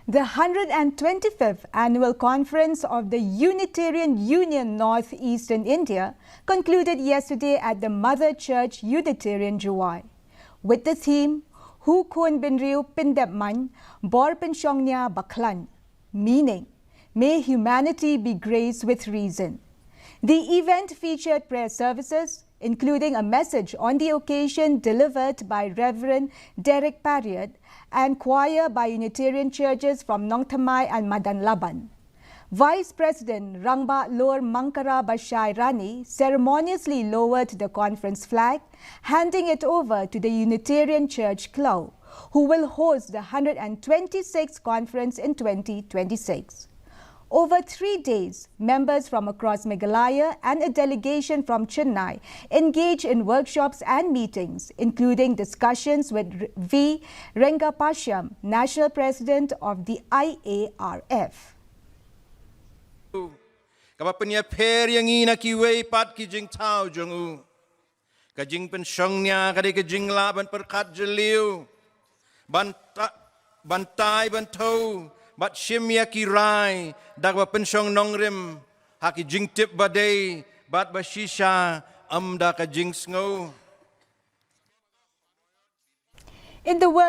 The 125th Annual Conference of the Unitarian Union Northeastern India concluded yesterday at the Mother Church Unitarian Jowai, with the theme, Hu Kun Bin Riu Pindep Man, Bor Penshongnya Baklan, meaning, May humanity be graced with reason. The event featured prayer services, including a message on the occasion delivered by Reverend Derek Parriott and choir by Unitarian churches from Nongthamai and Madanlaban. Vice President Rangba Lor Mankara Bashai Rani ceremoniously lowered the conference flag, handing it over to the Unitarian Church Clau, who will host the 126th conference in 2026. Over 3 days, members from across Meghalaya and a delegation from Chennai engaged in workshops and meetings, including discussions with V. Rengapashyam, National President of the IARF. Kapapanya per yang ina kiway pat kijing tao jongu. Kajing pensyongnya kadi kajing laban perkat jeliu. Bantai bantau. Bat shimya kirai, dagwa pensyong nongrim, haki jing tip badai, bat bashisha, amda ka jing sngo. In the words